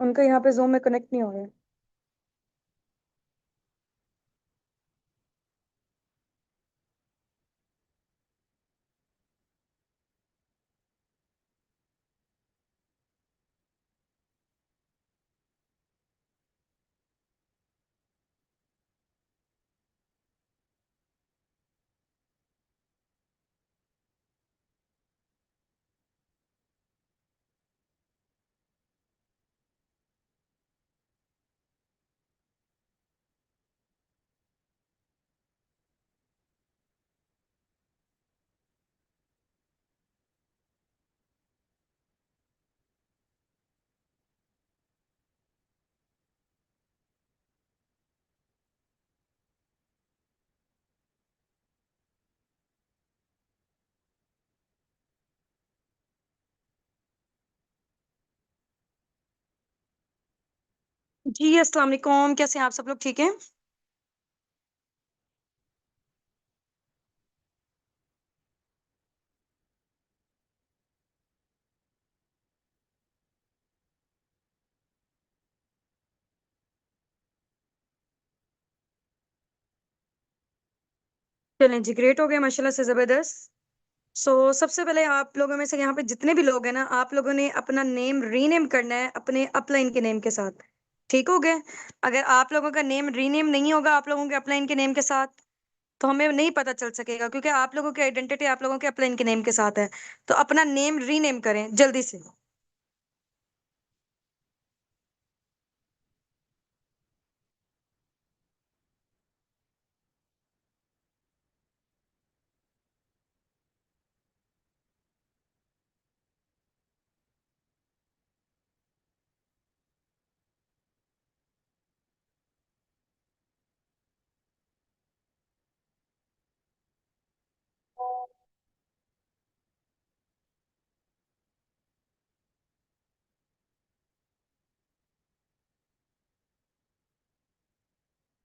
उनका यहाँ पे जूम में कनेक्ट नहीं हो रहा है। जी अस्सलाम वालेकुम, कैसे हैं आप सब लोग? ठीक हैं? चलें जी, ग्रेट हो गया माशाल्लाह से ज़बरदस्त। सबसे पहले आप लोगों में से यहाँ पे जितने भी लोग हैं ना, आप लोगों ने अपना नेम रीनेम करना है अपने अपलाइन के नेम के साथ। ठीक हो गया? अगर आप लोगों का नेम रीनेम नहीं होगा आप लोगों के अपलाइन के नेम के साथ, तो हमें नहीं पता चल सकेगा, क्योंकि आप लोगों की आइडेंटिटी आप लोगों के अपलाइन के नेम के साथ है। तो अपना नेम रीनेम करें जल्दी से।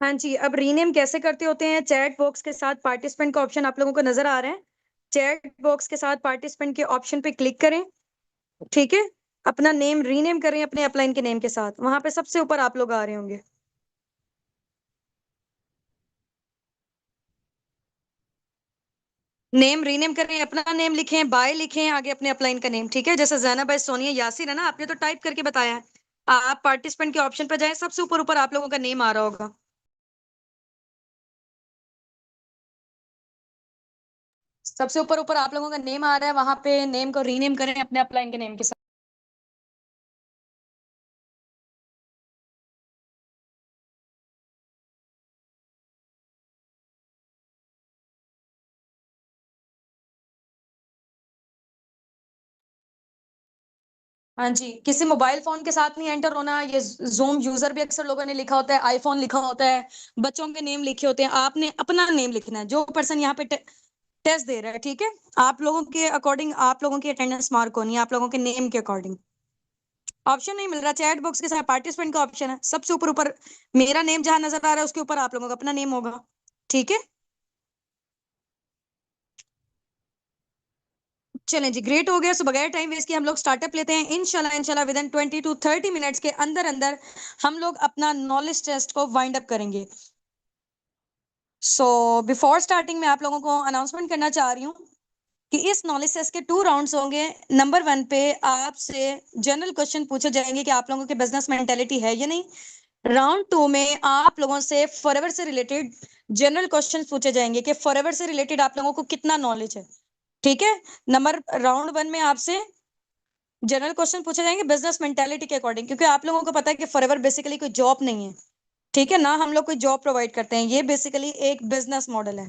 हाँ जी, अब रीनेम कैसे करते होते हैं? चैट बॉक्स के साथ पार्टिसिपेंट का ऑप्शन आप लोगों को नज़र आ रहा है? चैट बॉक्स के साथ पार्टिसिपेंट के ऑप्शन पे क्लिक करें, ठीक है? अपना नेम रीनेम करें अपने अपलाइन के नेम के साथ। वहाँ पे सबसे ऊपर आप लोग आ रहे होंगे। नेम रीनेम करें, अपना नेम लिखें, बाय लिखें, आगे अपने अपलाइन का नेम, ठीक है? जैसे ज़ैनब है, सोनिया, यासिर है ना, आपने तो टाइप करके बताया है। आप पार्टिसिपेंट के ऑप्शन पे जाएँ, सबसे ऊपर ऊपर आप लोगों का नेम आ रहा होगा। सबसे ऊपर ऊपर आप लोगों का नेम आ रहा है, वहाँ पे नेम को रीनेम करें अपने अपलाइन के नेम के साथ। हाँ जी, किसी मोबाइल फ़ोन के साथ नहीं एंटर होना। ये ज़ूम यूज़र भी अक्सर लोगों ने लिखा होता है, आईफ़ोन लिखा होता है, बच्चों के नेम लिखे होते हैं। आपने अपना नेम लिखना है, जो पर्सन यहाँ पे टेस्ट दे रहा है, ठीक है? आप लोगों के अकॉर्डिंग आप लोगों की अटेंडेंस मार्क होनी है, आप लोगों के नेम के अकॉर्डिंग। ऑप्शन नहीं मिल रहा, चैट बॉक्स के साथ पार्टिसिपेंट का ऑप्शन है, सबसे ऊपर ऊपर मेरा नेम जहां नजर आ रहा है उसके ऊपर आप लोगों का अपना नेम होगा, ठीक है? चलें जी, ग्रेट हो गया। सो बगैर टाइम वेस्ट किए हम लोग स्टार्टअप लेते हैं। इंशाल्लाह इंशाल्लाह विद इन 20 to 30 मिनट्स के अंदर अंदर हम लोग अपना नॉलेज टेस्ट को वाइंड अप करेंगे। बिफोर स्टार्टिंग मैं आप लोगों को अनाउंसमेंट करना चाह रही हूँ कि इस नॉलेज टेस्ट के 2 राउंड्स होंगे। नंबर 1 पे आपसे जनरल क्वेश्चन पूछे जाएंगे कि आप लोगों की बिजनेस मेंटेलिटी है या नहीं। राउंड 2 में आप लोगों से फॉरएवर से रिलेटेड जनरल क्वेश्चन पूछे जाएंगे कि फॉरएवर से रिलेटेड आप लोगों को कितना नॉलेज है, ठीक है? नंबर राउंड 1 में आपसे जनरल क्वेश्चन पूछे जाएंगे बिजनेस मेंटालिटी के अकॉर्डिंग, क्योंकि आप लोगों को पता है कि फॉरएवर बेसिकली कोई जॉब नहीं है, ठीक है ना? हम लोग कोई जॉब प्रोवाइड करते हैं, ये बेसिकली एक बिजनेस मॉडल है।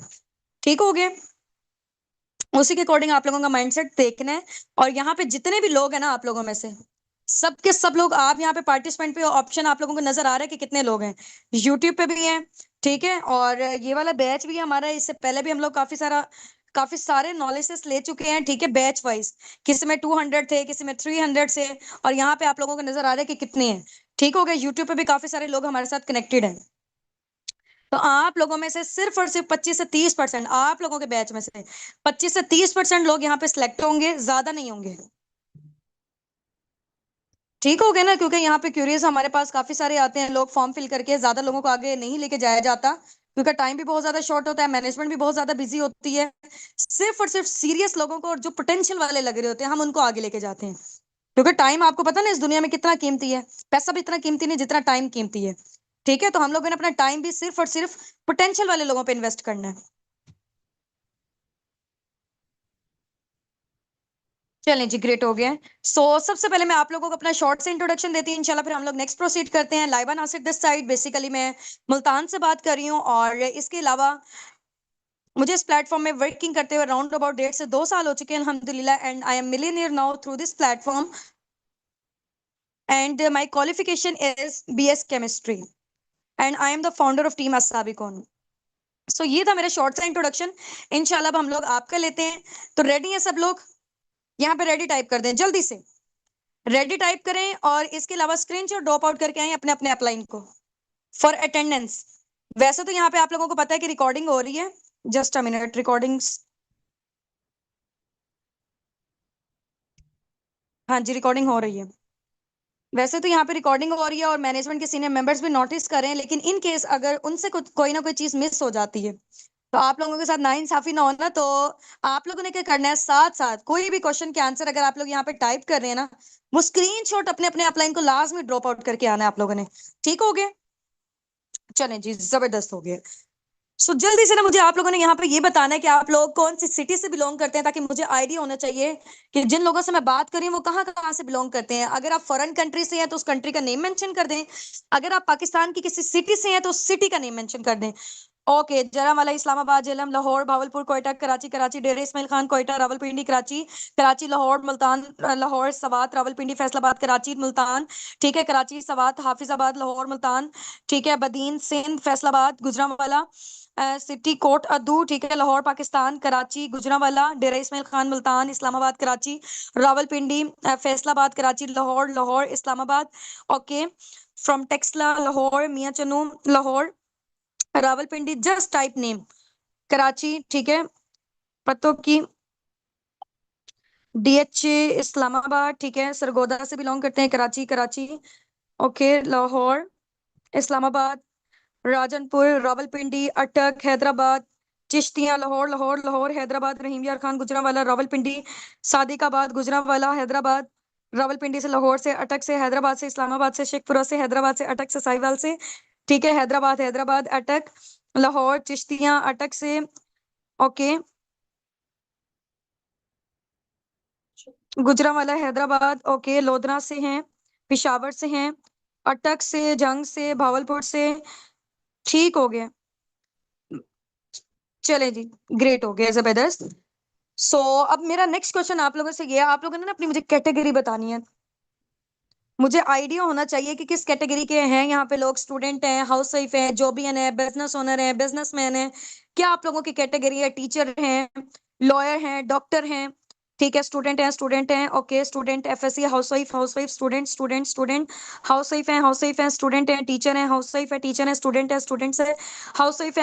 ठीक हो गया? उसी के अकॉर्डिंग आप लोगों का माइंडसेट देखना है। और यहाँ पे जितने भी लोग हैं ना आप लोगों में से सबके सब लोग, आप यहाँ पे पार्टिसिपेंट पे ऑप्शन आप लोगों को नजर आ रहा है कि कितने लोग हैं। यूट्यूब पे भी हैं, ठीक है? और ये वाला बैच भी हमारा, इससे पहले भी हम लोग काफी सारे नॉलेजेस ले चुके हैं, ठीक है? बैच वाइज किसी में 200 थे, किसी में 300 से। और यहाँ पे आप लोगों को नजर आ रहा है कि कितने हैं। ठीक हो गया? यूट्यूब पे भी काफी सारे लोग हमारे साथ कनेक्टेड हैं। तो आप लोगों में से सिर्फ और सिर्फ 25 से 30% आप लोगों के बैच में से 25 से 30% लोग यहाँ पे सिलेक्ट होंगे, ज्यादा नहीं होंगे। ठीक हो गया ना, क्योंकि यहाँ पे क्यूरियस हमारे पास काफी सारे आते हैं लोग, फॉर्म फिल करके ज्यादा लोगों को आगे नहीं लेके जाया जाता, क्योंकि टाइम भी बहुत ज्यादा शॉर्ट होता है, मैनेजमेंट भी बहुत ज्यादा बिजी होती है। सिर्फ और सिर्फ सीरियस लोगों को और जो पोटेंशियल वाले लग रहे होते हैं हम उनको आगे लेके जाते हैं, क्योंकि टाइम आपको पता ना इस दुनिया में कितना कीमती है। पैसा भी इतना कीमती नहीं जितना टाइम कीमती है। ठीक है, तो हम लोगों ने अपना टाइम भी सिर्फ और सिर्फ पोटेंशियल वाले लोगों पे इन्वेस्ट करना है। चलें जी, ग्रेट हो गया। सबसे पहले मैं आप लोगों को अपना शॉर्ट से इंट्रोडक्शन देती हूँ, इंशाल्लाह फिर हम लोग नेक्स्ट प्रोसीड करते हैं। Laiba Nasir this side, basically मैं मुल्तान से बात कर रही हूँ, और इसके अलावा मुझे इस प्लेटफॉर्म में वर्किंग करते हुए अराउंड अबाउट 1.5 से 2 साल हो चुके हैं अल्हम्दुलिल्लाह, and I am millionaire now through this platform, and my qualification is BS chemistry, and I am the founder of team अस्साबिकॉन। ये था मेरा शॉर्ट सा इंट्रोडक्शन। इंशाल्लाह अब हम लोग आपका लेते हैं। तो रेडी है सब लोग? यहाँ पे रेडी टाइप कर दें जल्दी से, रेडी टाइप करें, और इसके अलावा स्क्रीनशॉट ड्रॉप आउट करके आए अपने अपने अपलाइन को फॉर अटेंडेंस। वैसे तो यहाँ पे आप लोगों को पता है कि रिकॉर्डिंग हो रही है, जस्ट अ मिनट, रिकॉर्डिंग्स, हाँ जी रिकॉर्डिंग हो रही है। वैसे तो यहाँ पे रिकॉर्डिंग हो रही है और मैनेजमेंट के सीनियर मेंबर्स भी नोटिस कर रहे हैं, लेकिन इन केस अगर उनसे कुछ कोई ना कोई चीज मिस हो जाती है तो आप लोगों के साथ नाइंसाफी ना हो ना, तो आप लोगों ने क्या करना है, साथ साथ कोई भी क्वेश्चन के आंसर अगर आप लोग यहाँ पे टाइप कर रहे हैं ना, वो स्क्रीनशॉट अपने अपने अपलाइन को लाजमी ड्रॉप आउट करके आना है आप लोगों ने। ठीक हो गया? चलें जी, जबरदस्त हो गया। जल्दी से ना मुझे आप लोगों ने यहाँ पे ये बताना है कि आप लोग कौन सी सिटी से बिलोंग करते हैं, ताकि मुझे आइडिया होना चाहिए कि जिन लोगों से मैं बात कर रही हूँ वो कहाँ कहाँ से बिलोंग करते हैं। अगर आप फॉरेन कंट्री से हैं तो उस कंट्री का नेम मेंशन कर दें, अगर आप पाकिस्तान की किसी सिटी से हैं तो उस सिटी का नेम मेंशन कर दें। ओके, जरामला, इस्लामाबाद, झेलम, लाहौर, भावलपुर, कोयटा, कराची, कराची, डेरा इस्माइल खान, कोयटा, रावलपिंडी, कराची, कराची, लाहौर, मुल्तान, लाहौर, सवात, रावलपिंडी, फैसलाबाद, कराची, मुल्तान, ठीक है, कराची, सवात, हाफिजाबाद, लाहौर, मुल्तान, ठीक है, बदीन, सिंध, फैसलाबाद, गुजरांवाला, सिटी, कोट अदू, ठीक है, Lahore, Pakistan, Karachi, Gujranwala, Dera Ismail Khan, Multan, Islamabad, Karachi, Rawalpindi, Faisalabad, Karachi, Lahore, Lahore, Islamabad, okay, from Taxila, Lahore, Mian Channu, Lahore, Rawalpindi, just type name, Karachi, ठीक है, पतों की, डीएचए, इस्लामाबाद, ठीक है, सरगोदा से बिलोंग करते हैं, कराची, कराची, ओके, लाहौर, इस्लामाबाद, राजनपुर, रावलपिंडी, अटक, हैदराबाद, चिश्तियां, लाहौर, लाहौर, लाहौर, हैदराबाद, रहीम यार खान, गुजरांवाला, रावलपिंडी, सादिकाबाद, गुजरांवाला, हैदराबाद, रावलपिंडी से, लाहौर से, अटक से, हैदराबाद से, इस्लामाबाद से, शेखपुरा से, हैदराबाद से, अटक से, साहिवाल से, ठीक है, हैदराबाद, हैदराबाद, अटक, लाहौर, चिश्तियां, अटक से, ओके, गुजरांवाला, हैदराबाद, ओके, लोधरा से हैं, पिशावर से हैं, अटक से, जंग से, भावलपुर से, ठीक हो गया। चले जी, ग्रेट हो गया, जबरदस्त। अब मेरा नेक्स्ट क्वेश्चन आप लोगों से ये है, आप लोगों ने ना अपनी मुझे कैटेगरी बतानी है। मुझे आइडिया होना चाहिए कि किस कैटेगरी के हैं यहाँ पे लोग, स्टूडेंट हैं, हाउस वाइफ है, जॉबियन है, बिजनेस ओनर है, बिजनेसमैन है, क्या आप लोगों की कैटेगरी है, टीचर हैं, लॉयर हैं, डॉक्टर हैं, ठीक है, स्टूडेंट हैं, okay, student, FSc, housewife, student, student, student, housewife है, स्टूडेंट है, टीचर है, हाउस वाइफ है, टीचर है, स्टूडेंट है, स्टूडेंट्स है, हाउस वाइफ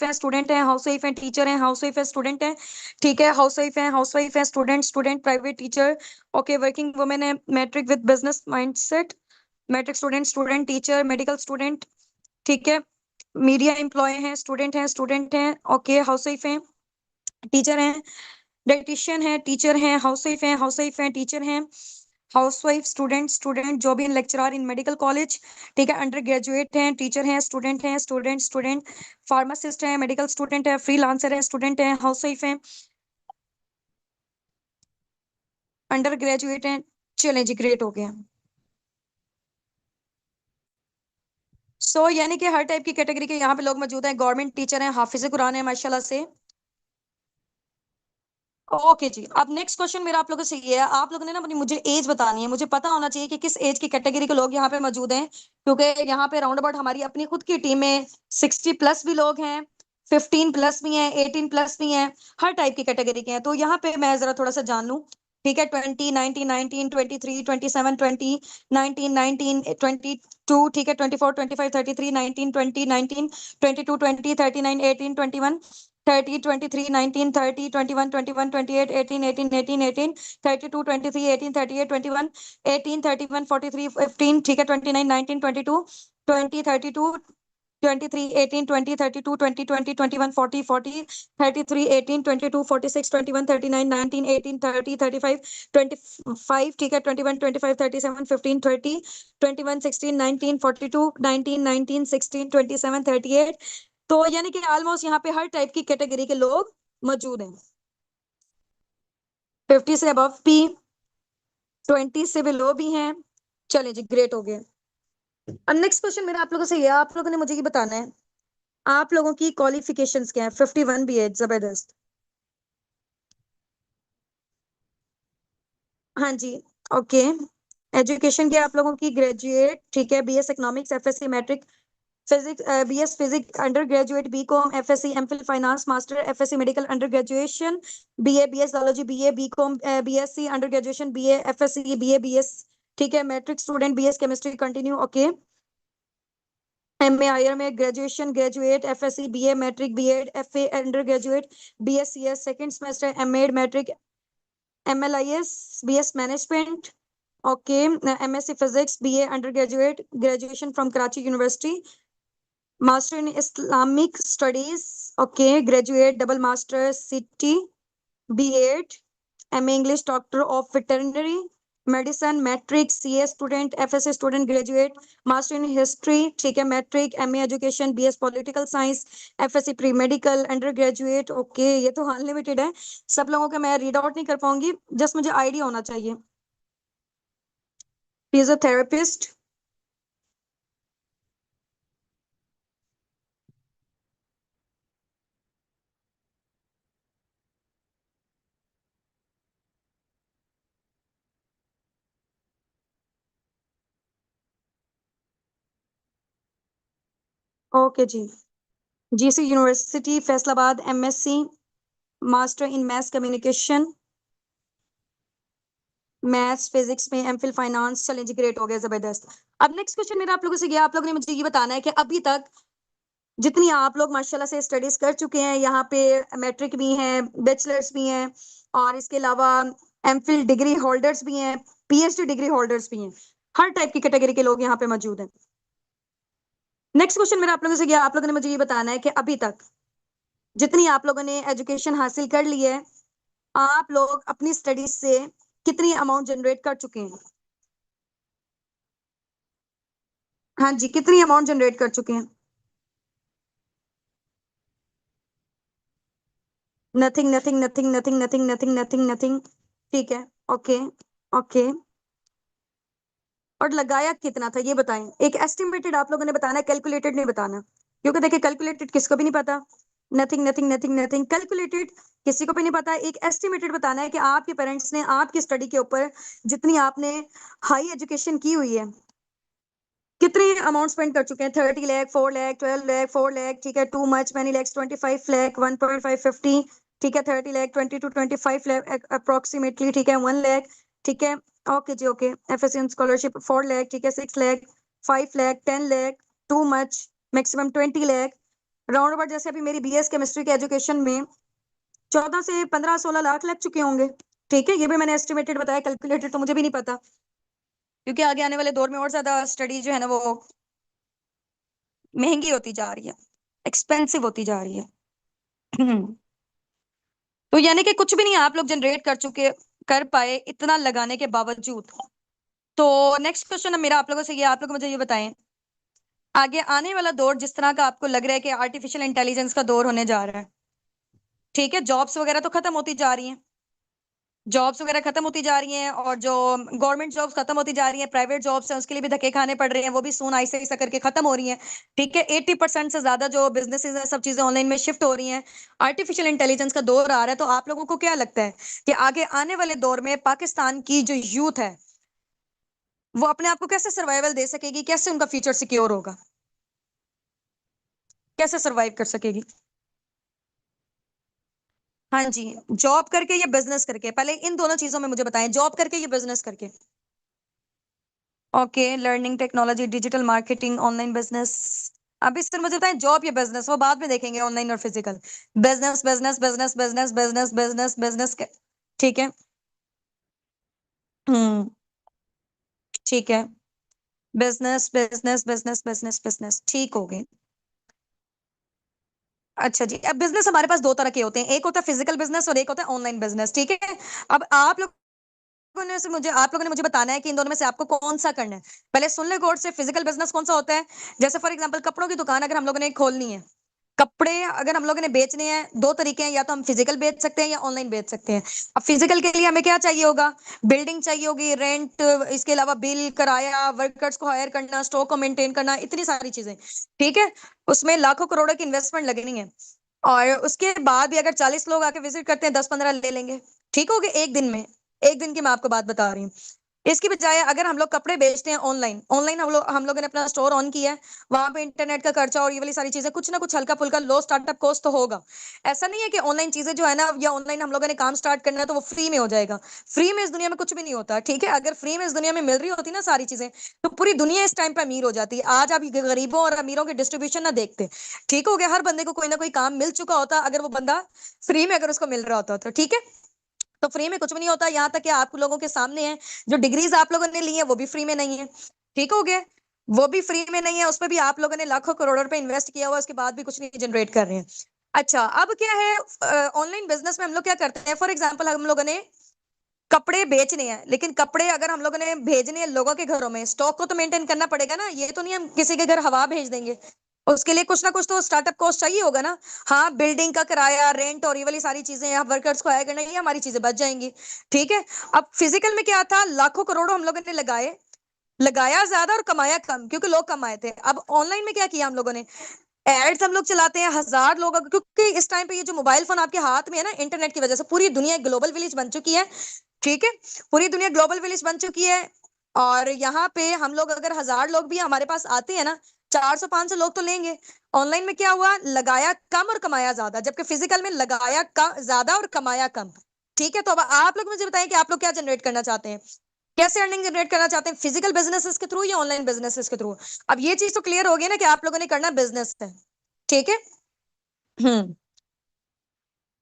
है, स्टूडेंट है, हाउस वाइफ है, टीचर है, हाउस वाइफ है, स्टूडेंट है, ठीक है, हाउस वाइफ है, student, student, private teacher, okay, working women है, matric with business mindset, matric student, student, teacher, medical student, ठीक है, मीडिया एम्प्लॉय हैं, स्टूडेंट हैं, ओके, हाउस वाइफ हैं, टीचर हैं, डाइटिशियन है, टीचर हैं, हाउस वाइफ हैं, टीचर हैं, house wife, student, student, job in lecturer in medical college, ठीक है, अंडर ग्रेजुएट हैं, टीचर हैं, स्टूडेंट, स्टूडेंट, फार्मासिस्ट हैं, मेडिकल स्टूडेंट है, फ्रीलांसर है, स्टूडेंट है, हाउस वाइफ हैं, अंडर ग्रेजुएट हैं। चलें जी, ग्रेट हो गया। यानी कि हर टाइप की कैटेगरी के यहाँ पे लोग मौजूद हैं, गवर्नमेंट टीचर हैं, हाफिज कुरान है माशाल्लाह से। ओके जी, अब नेक्स्ट क्वेश्चन मेरा आप लोगों से ये है, आप लोगों ने ना अपनी मुझे एज बतानी है, मुझे पता होना चाहिए कि किस एज की कैटेगरी के लोग यहाँ पे मौजूद हैं, क्योंकि यहाँ पे राउंड अबाउट हमारी अपनी खुद की टीम में 60+ भी लोग हैं, 15+ भी हैं, 18+ भी हैं, हर टाइप की कैटेगरी के हैं। तो यहाँ पे मैं जरा थोड़ा सा जान लूं, ठीक है, 20, 19, 19, 23, 27, 20, 19, 19, 22, ठीक है, 24, 25, 33, 19, 20, 19, 22, 20, 39, 18, 21, 30, 23, 19, 30, 21, 21, 28, 18, 18, 18, 18, 32, 23, 18, 38, 21, 18, 31, 43, 15, ठीक है, 29, 19, 22, 20, 32, 23, 18, 20, 32, 20, 20, 21, 40, 40, 33, 18, 22, 46, 21, 39, 19, 18, 30, 35, 25, ठीक है, 21, 25, 37, 15, 30, 21, 16, 19, 42, 19, 19, 16, 27, 38, तो यानी कि ऑलमोस्ट यहाँ पे हर टाइप की कैटेगरी के लोग मौजूद हैं। 50 से अबव भी, 20 से बिलो भी हैं। चले जी, ग्रेट हो गए। अब नेक्स्ट क्वेश्चन मेरा आप लोगों से ये, आप लोगों ने मुझे ये बताना है आप लोगों की क्वालिफिकेशंस क्या है। 51 भी है, जबरदस्त। हाँ जी, ओके। एजुकेशन क्या है आप लोगों की? ग्रेजुएट, ठीक है, BS economics, FSc matric physics, BS physics undergraduate, BCom, FSc MPhil finance master, FSc medical undergraduation, BA BS zoology, BA BCom, BSc undergraduation, BA FSc, BA BS, ठीक है, matric student, BS chemistry continue, okay. MA IR में graduation, graduate, FSc, BA matric, BEd, FA undergraduate, BSCS second semester, MEd matric, MLIS, BS management, okay, MSc physics, BA undergraduate, graduation from Karachi university, master in Islamic studies, okay, graduate, double master, city, BEd, MA English, doctor of veterinary medicine, matric, CA student, FSc student, graduate, master in history, ठीक है, matric, MA education, BS political science, FSc pre medical under graduate, okay. ये तो unlimited है, सब लोगों का मैं read out नहीं कर पाऊंगी, जस्ट मुझे आइडिया होना चाहिए। फिजियोथेरेपिस्ट, ओके जी। GC university Faisalabad, MSc master in math communication, maths physics में एमफिल फाइनेंस, चलें जी, ग्रेट हो गया, जबरदस्त। अब नेक्स्ट क्वेश्चन मेरा आप लोगों से गया, आप लोगों ने मुझे ये बताना है कि अभी तक जितनी आप लोग माशाल्लाह से स्टडीज कर चुके हैं, यहाँ पे मैट्रिक भी हैं, बैचलर्स भी हैं, और इसके अलावा एमफिल डिग्री होल्डर्स भी हैं, पीएचडी डिग्री होल्डर्स भी हैं, हर टाइप की कैटेगरी के लोग यहाँ पे मौजूद हैं। नेक्स्ट क्वेश्चन मेरा आप लोगों से गया, आप लोगों ने मुझे ये बताना है कि अभी तक जितनी आप लोगों ने एजुकेशन हासिल कर ली है, आप लोग अपनी स्टडीज से कितनी अमाउंट जनरेट कर चुके हैं? हाँ जी, कितनी अमाउंट जनरेट कर चुके हैं? Nothing, nothing, nothing, nothing, nothing, nothing, nothing, nothing, ठीक है, ओके, ओके। और लगाया कितना था ये बताएं, एक एस्टिमेटेड आप लोगों ने बताना है, कैलकुलेटेड नहीं बताना, क्योंकि देखिए कैलकुलेटेड किसको भी नहीं पता। Nothing, nothing, nothing, nothing, calculated किसी को भी नहीं पता। एक एस्टिमेटेड बताना है कि आपके पेरेंट्स ने आपकी स्टडी के ऊपर जितनी आपने हाई एजुकेशन की हुई है, कितने अमाउंट स्पेंड कर चुके हैं। 30 लाख, 4 लाख, 12 लाख, 4 लाख, ठीक है, too much, many lakhs, 25 lakh, 1.5, 50, ठीक है, 30 लाख, 20 to 25 लाख अप्रोक्सीमेटली, ठीक है, 1 लाख, ठीक है, ओके जी, ओके। एफएससी स्कॉलरशिप 4 लाख, ठीक है, 6 lakh, 5 lakh, 10 lakh, too much, maximum 20 lakh, round about. जैसे अभी मेरी बीएस केमिस्ट्री के एजुकेशन में 14 से 15, 16 लाख लग चुके होंगे, ठीक है, ये भी मैंने एस्टिमेटेड बताया, कैलकुलेटेड तो मुझे भी नहीं पता, क्योंकि आगे आने वाले दौर में और ज्यादा स्टडी जो है ना वो महंगी होती जा रही है, एक्सपेंसिव होती जा रही है। तो यानी कि कुछ भी नहीं आप लोग जनरेट कर चुके, कर पाए इतना लगाने के बावजूद। तो नेक्स्ट क्वेश्चन है मेरा आप लोगों से ये, आप लोग मुझे ये बताएं, आगे आने वाला दौर जिस तरह का आपको लग रहा है कि आर्टिफिशियल इंटेलिजेंस का दौर होने जा रहा है, ठीक है, जॉब्स वगैरह तो खत्म होती जा रही हैं, जॉब्स वगैरह खत्म होती जा रही हैं, और जो गवर्नमेंट जॉब्स खत्म होती जा रही हैं, प्राइवेट जॉब्स हैं उसके लिए भी धक्के खाने पड़ रहे हैं, वो भी सून ऐसे ऐसा करके खत्म हो रही हैं, ठीक है। 80% से ज्यादा जो बिजनेसेस हैं सब चीजें ऑनलाइन में शिफ्ट हो रही हैं, आर्टिफिशियल इंटेलिजेंस का दौर आ रहा है। तो आप लोगों को क्या लगता है कि आगे आने वाले दौर में पाकिस्तान की जो यूथ है वो अपने आप को कैसे सर्वाइवल दे सकेगी, कैसे उनका फ्यूचर सिक्योर होगा, कैसे सर्वाइव कर सकेगी? हाँ जी, जॉब करके या बिजनेस करके, पहले इन दोनों चीजों में मुझे बताएं, जॉब करके या बिजनेस करके। Okay, learning technology, digital marketing, online business, अभी सर मुझे बताएं, जॉब या बिजनेस, वो बाद में देखेंगे, ऑनलाइन और physical. Business business business business business business business. ठीक है। हम्म। ठीक है। Business business business business business, ठीक हो गए। अच्छा जी, अब बिजनेस हमारे पास दो तरह के होते हैं, एक होता है फिजिकल बिजनेस और एक होता है ऑनलाइन बिजनेस, ठीक है। अब आप लोगों ने मुझे बताना है कि इन दोनों में से आपको कौन सा करना है। पहले सुन ले गौर से, फिजिकल बिजनेस कौन सा होता है। जैसे फॉर एग्जांपल कपड़ों की दुकान अगर हम लोगों ने खोलनी है, कपड़े अगर हम लोगों ने बेचने हैं, दो तरीके हैं, या तो हम फिजिकल बेच सकते हैं या ऑनलाइन बेच सकते हैं। अब फिजिकल के लिए हमें क्या चाहिए होगा, बिल्डिंग चाहिए होगी, रेंट, इसके अलावा बिल, किराया, वर्कर्स को हायर करना, स्टॉक को मेंटेन करना, इतनी सारी चीजें। ठीक है। उसमें लाखों करोड़ों की इन्वेस्टमेंट लगनी है। और उसके बाद भी अगर 40 लोग आके विजिट करते हैं, 10-15 ले लेंगे। ठीक हो गया एक दिन में। एक दिन की मैं आपको बात बता रही हूँ। इसकी बजाय अगर हम लोग कपड़े बेचते हैं ऑनलाइन, ऑनलाइन हम लोगों ने अपना स्टोर ऑन किया है, वहां पे इंटरनेट का खर्चा और ये वाली सारी चीजें, कुछ ना कुछ हल्का फुल्का लो स्टार्टअप कॉस्ट तो होगा। ऐसा नहीं है कि ऑनलाइन चीजें जो है ना, या ऑनलाइन हम लोगों ने काम स्टार्ट करना है तो वो फ्री में हो जाएगा। फ्री में इस दुनिया में कुछ भी नहीं होता, ठीक है। अगर फ्री में इस दुनिया में मिल रही होती ना सारी चीजें, तो पूरी दुनिया इस टाइम पे अमीर हो जाती है। आज आप गरीबों और अमीरों के डिस्ट्रीब्यूशन ना देखते। ठीक हो गया, हर बंदे को कोई ना कोई काम मिल चुका होता अगर वो बंदा फ्री में अगर उसको मिल रहा होता तो, ठीक है। तो फ्री में कुछ भी नहीं होता, यहाँ तक कि आप लोगों के सामने है, जो डिग्रीज आप लोगों ने ली है वो भी फ्री में नहीं है। ठीक हो गया। वो भी फ्री में नहीं है, उसमें भी आप लोगों ने लाखों करोड़ों रुपए इन्वेस्ट किया हुआ, उसके बाद भी कुछ नहीं जनरेट कर रहे हैं। अच्छा, अब क्या है, ऑनलाइन बिजनेस में हम लोग क्या करते हैं, फॉर एग्जाम्पल हम लोगों ने कपड़े बेचने हैं, लेकिन कपड़े अगर हम लोगों ने भेजने हैं लोगों के घरों में, स्टॉक को तो मेंटेन करना पड़ेगा ना, ये तो नहीं हम किसी के घर हवा भेज देंगे। उसके लिए कुछ ना कुछ तो स्टार्टअप कॉस्ट चाहिए होगा ना। हाँ, बिल्डिंग का किराया, रेंट और ये वाली सारी चीजें, या वर्कर्स को हायर करना, ये हमारी चीजें बच जाएंगी। ठीक है। अब फिजिकल में क्या था, लाखों करोड़ों हम लोगों ने लगाए, लगाया ज्यादा और कमाया कम, क्योंकि लोग कम आए थे। अब ऑनलाइन में क्या किया हम लोगों ने, एड्स हम लोग चलाते हैं, हजार लोग, क्योंकि इस टाइम पे ये जो मोबाइल फोन आपके हाथ में है ना, इंटरनेट की वजह से पूरी दुनिया एक ग्लोबल विलेज बन चुकी है। ठीक है। पूरी दुनिया ग्लोबल विलेज बन चुकी है। और यहाँ पे हम लोग अगर 1000 लोग भी हमारे पास आते हैं ना, 400-500 लोग तो लेंगे। ऑनलाइन में क्या हुआ, लगाया कम और कमाया ज्यादा, जबकि फिजिकल में लगाया ज्यादा और कमाया कम। ठीक है। तो अब आप लोग मुझे बताएं कि आप लोग क्या जनरेट करना चाहते हैं, कैसे अर्निंग जनरेट करना चाहते हैं, फिजिकल बिजनेसेस के थ्रू या ऑनलाइन बिजनेसेस के थ्रू। अब ये चीज तो क्लियर हो गई ना कि आप लोगों ने करना बिजनेस है। ठीक है। Hmm.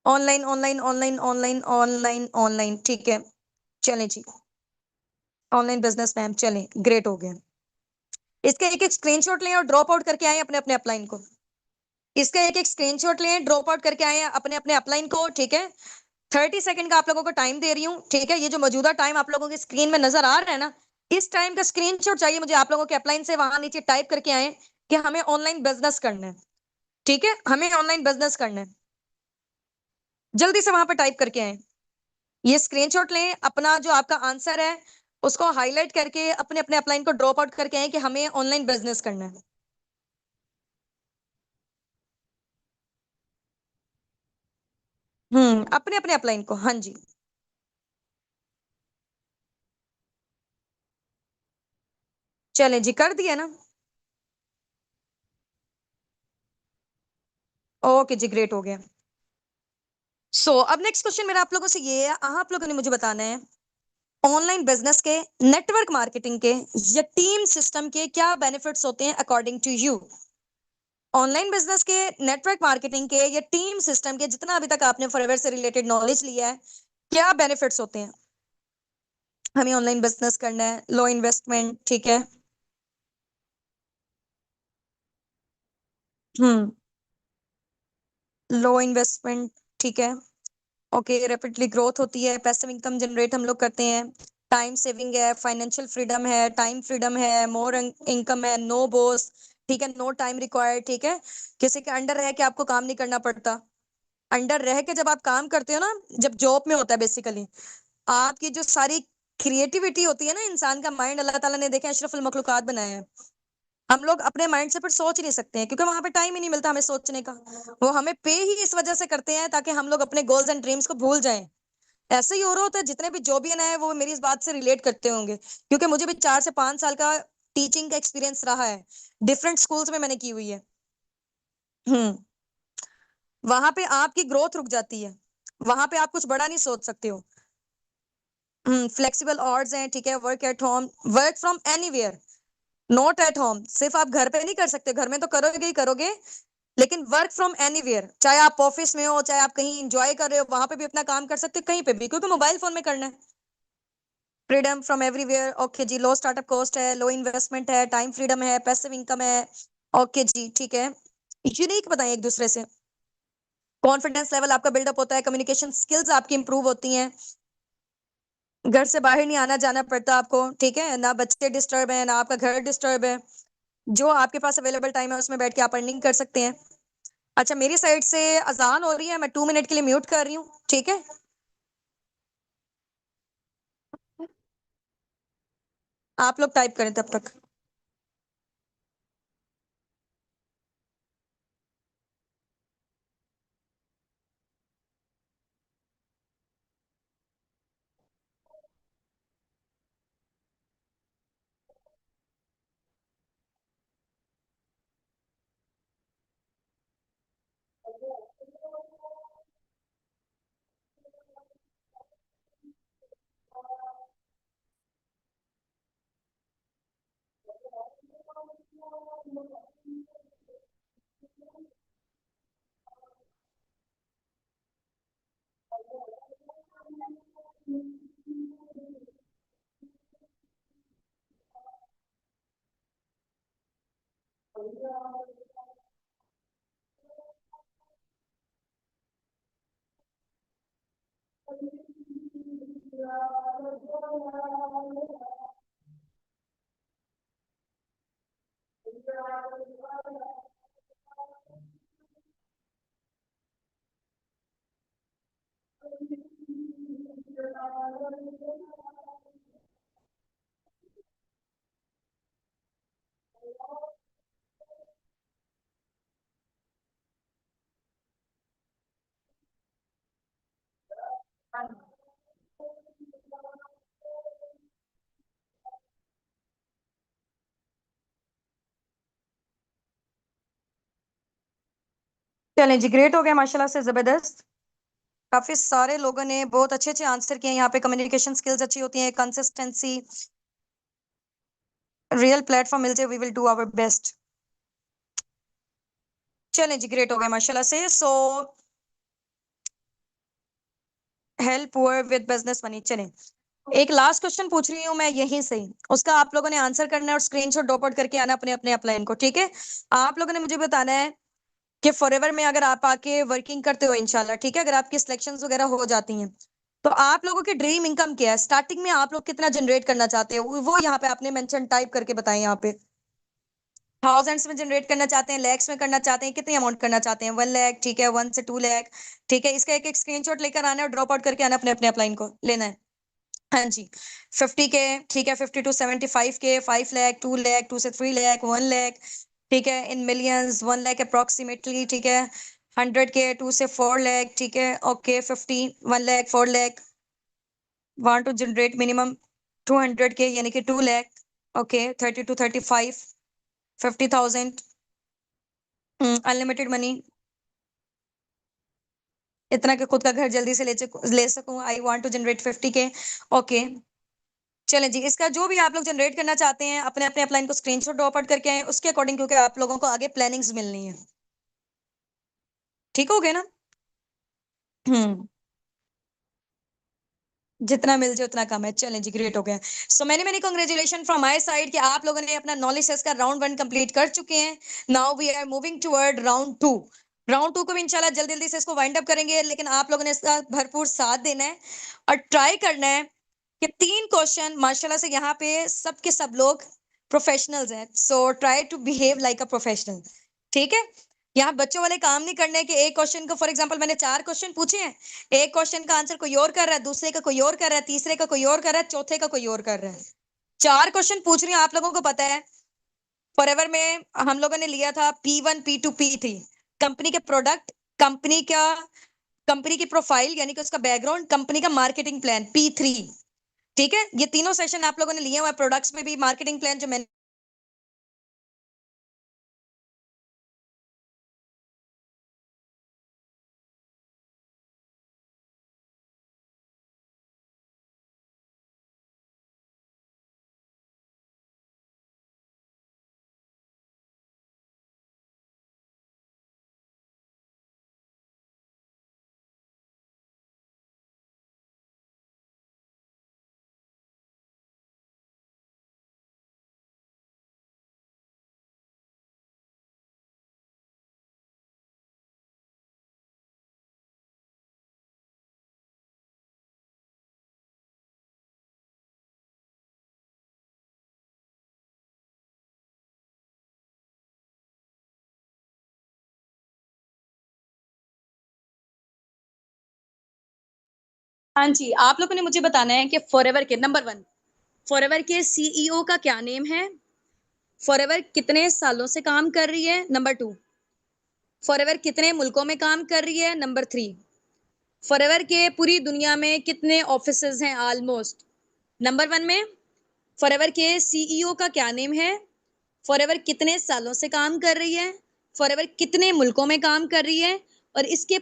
Online online online online online online, ठीक है। चलें जी। ऑनलाइन बिजनेस मैम, चलें, ग्रेट हो गया। इसका एक एक स्क्रीनशॉट लें और ड्रॉप आउट करके आए अपने अपने अपलाइन को। इसका एक एक स्क्रीनशॉट लें, ड्रॉप आउट करके आए अपने अपने अपलाइन को, ठीक है। 30 सेकंड का आप लोगों को टाइम दे रही हूँ, ठीक है। ये जो मौजूदा टाइम आप लोगों की स्क्रीन में नजर आ रहा है ना, इस टाइम का स्क्रीनशॉट चाहिए मुझे आप लोगों के अपलाइन से, वहां नीचे टाइप करके आए कि हमें ऑनलाइन बिजनेस करना है। ठीक है, हमें ऑनलाइन बिजनेस करना है। जल्दी से वहां पर टाइप करके आए। ये स्क्रीनशॉट लें, अपना जो आपका आंसर है उसको हाईलाइट करके अपने अपने अपलाइन को ड्रॉप आउट करके आए कि हमें ऑनलाइन बिजनेस करना है। अपने अपने अपलाइन को, हाँ जी। चलें जी, कर दिया ना। ओके जी, ग्रेट हो गया। अब नेक्स्ट क्वेश्चन मेरा आप लोगों से ये है, आप लोगों ने मुझे बताना है ऑनलाइन बिजनेस के, नेटवर्क मार्केटिंग के या टीम सिस्टम के क्या बेनिफिट्स होते हैं according to you. Online business के, नेटवर्क मार्केटिंग के या टीम सिस्टम के, जितना अभी तक आपने फॉरएवर से रिलेटेड नॉलेज लिया है, क्या बेनिफिट्स होते हैं। हमें ऑनलाइन बिजनेस करना है, लो इन्वेस्टमेंट, ठीक है। हम्म। लो इन्वेस्टमेंट, ठीक है। ओके, रैपिडली ग्रोथ होती है, पैसिव इनकम जनरेट हम लोग करते हैं, टाइम सेविंग है, फाइनेंशियल फ्रीडम है, टाइम फ्रीडम है, मोर इनकम है, नो बॉस, ठीक है, नो टाइम रिक्वायर्ड, ठीक है। किसी के अंडर रह के आपको काम नहीं करना पड़ता। अंडर रह के जब आप काम करते हो ना, जब जॉब में होता है बेसिकली, आपकी जो सारी क्रिएटिविटी होती है ना, इंसान का माइंड अल्लाह ताला ने देखा अशरफुल मखलूकात बनाया है। हम लोग अपने माइंड से फिर सोच नहीं सकते हैं, क्योंकि वहां पे टाइम ही नहीं मिलता हमें सोचने का। वो हमें पे ही इस वजह से करते हैं ताकि हम लोग अपने गोल्स एंड ड्रीम्स को भूल जाएं। ऐसे ही हो रहा होता है, जितने भी जॉबियन है वो मेरी इस बात से रिलेट करते होंगे, क्योंकि मुझे भी 4 से 5 साल का टीचिंग का एक्सपीरियंस रहा है। डिफरेंट स्कूल्स में मैंने की हुई है। हम्म। वहां पे आपकी ग्रोथ रुक जाती है, वहां पे आप कुछ बड़ा नहीं सोच सकते हो। फ्लेक्सिबल आवर्स हैं, ठीक है, work at home, work from anywhere, not at home, सिर्फ आप घर पे नहीं कर सकते, घर में तो करोगे ही करोगे, लेकिन वर्क फ्रॉम एनीवेयर, चाहे आप ऑफिस में हो, चाहे आप कहीं इंजॉय कर रहे हो, वहां पे भी अपना काम कर सकते हो, कहीं पे भी, क्योंकि मोबाइल फोन में करना है। फ्रीडम फ्रॉम एवरीवेयर, ओके जी। लो स्टार्टअप कॉस्ट है, लो इन्वेस्टमेंट है, टाइम फ्रीडम है, पैसिव इनकम है, ओके जी, ठीक है। यूनिक बताएं एक दूसरे से। कॉन्फिडेंस लेवल आपका बिल्डअप होता है, कम्युनिकेशन स्किल्स आपकी इंप्रूव होती हैं, घर से बाहर नहीं आना जाना पड़ता आपको, ठीक है ना, बच्चे डिस्टर्ब है ना आपका घर डिस्टर्ब है, जो आपके पास अवेलेबल टाइम है उसमें बैठ के आप अर्निंग कर सकते हैं। अच्छा, मेरी साइड से अजान हो रही है, मैं 2 मिनट के लिए म्यूट कर रही हूँ, ठीक है। आप लोग टाइप करें तब तक। चलें जी, ग्रेट हो गया माशाल्लाह से, जबरदस्त। काफी सारे लोगों ने बहुत अच्छे अच्छे आंसर किए। यहाँ पे कम्युनिकेशन स्किल्स अच्छी होती हैं, कंसिस्टेंसी, रियल प्लेटफॉर्म मिल जाए, we will do our best. चलें जी, ग्रेट हो गया माशाल्लाह से। So help poor with business money. चलें, एक लास्ट क्वेश्चन पूछ रही हूँ मैं यहीं से ही, उसका आप लोगों ने आंसर करना है और स्क्रीनशॉट ड्रॉप आउट करके आना अपने अपने अपलाइन को, ठीक है। आप लोगों ने मुझे बताना है कि फॉरएवर में अगर आप आके वर्किंग करते हो इंशाल्लाह, ठीक है, अगर आपकी सिलेक्शंस वगैरह हो जाती हैं, तो आप लोगों की ड्रीम इनकम क्या है, स्टार्टिंग में आप लोग कितना जनरेट करना चाहते हो, वो यहाँ पे आपने मेंशन टाइप करके बताएं। यहाँ पे थाउजेंड्स में जनरेट करना चाहते हैं, लैक्स में करना चाहते हैं, कितनी अमाउंट करना चाहते हैं, 1 लाख, ठीक है, 1 से 2 लाख, ठीक है। इसका एक एक स्क्रीनशॉट लेकर आना है और ड्रॉप आउट करके आना, अपने अपने अपलाइन को लेना है। हाँ जी, 50 के, ठीक है, 50 to 75 के, 5 लाख, 2 लाख, 2 से 3 लाख, 1 लाख, ठीक है, इन मिलियंस, 1 लाख अप्रोक्सीमेटली, ठीक है, 100 के, 2 से 4 लाख, ठीक है, okay, 50, 1 lakh, 4 lakh, want to generate minimum 200 के, यानी कि 2 lakh, okay, 30 to 35, 50,000, unlimited money, इतना कि खुद का घर जल्दी से ले सकूं, आई वांट टू जनरेट 50 के, ओके। चलें जी, इसका जो भी आप लोग जनरेट करना चाहते हैं, अपने अपने अपलाइन को स्क्रीनशॉट ड्रॉप आउट करके आए उसके अकॉर्डिंग, क्योंकि आप लोगों को आगे प्लानिंग्स मिलनी है, ठीक हो गया ना। हम्म, जितना मिल जाए उतना कम है। चलें जी, ग्रेट हो गया। So many many congratulation from my side कि आप लोगों ने अपना नॉलेज टेस्ट का राउंड 1 कंप्लीट कर चुके हैं। Now we are moving toward round 2। Round 2 को भी इंशाल्लाह जल्दी जल्दी से इसको वाइंड अप करेंगे, लेकिन आप लोगों ने इसका भरपूर साथ देना है और ट्राई करना है कि 3 क्वेश्चन माशाल्लाह से यहाँ पे सब के सब लोग प्रोफेशनल्स हैं, so try to behave like a professional, ठीक है। यहाँ बच्चों वाले काम नहीं करने के एक क्वेश्चन को, फॉर एग्जांपल मैंने 4 क्वेश्चन पूछे हैं, एक क्वेश्चन का आंसर कोई और कर रहा है, दूसरे का कोई और कर रहा है, तीसरे का कोई और कर रहा है, चौथे का कोई और कर रहा है। 4 क्वेश्चन पूछ रही हूँ, आप लोगों को पता है फॉरएवर में हम लोगों ने लिया था P1 P2 P3, कंपनी के प्रोडक्ट, कंपनी का, कंपनी की प्रोफाइल यानी कि उसका बैकग्राउंड, कंपनी का मार्केटिंग प्लान P3, ठीक है। ये तीनों सेशन आप लोगों ने लिए हुए, प्रोडक्ट्स में भी मार्केटिंग प्लान जो मैंने हाँ जी, आप लोगों ने मुझे बताना है कि फॉरएवर के नंबर 1, फॉरएवर के सीईओ का क्या नेम है? फॉरएवर कितने सालों से काम कर रही है? नंबर 2, फॉरएवर कितने मुल्कों में काम कर रही है? नंबर 3, फॉरएवर के पूरी दुनिया में कितने ऑफिसेज हैं ऑलमोस्ट? नंबर 1 में फॉरएवर के सीईओ का क्या नेम है? फॉरएवर कितने सालों से काम कर रही है? फॉरएवर कितने मुल्कों में काम कर रही है? और इसके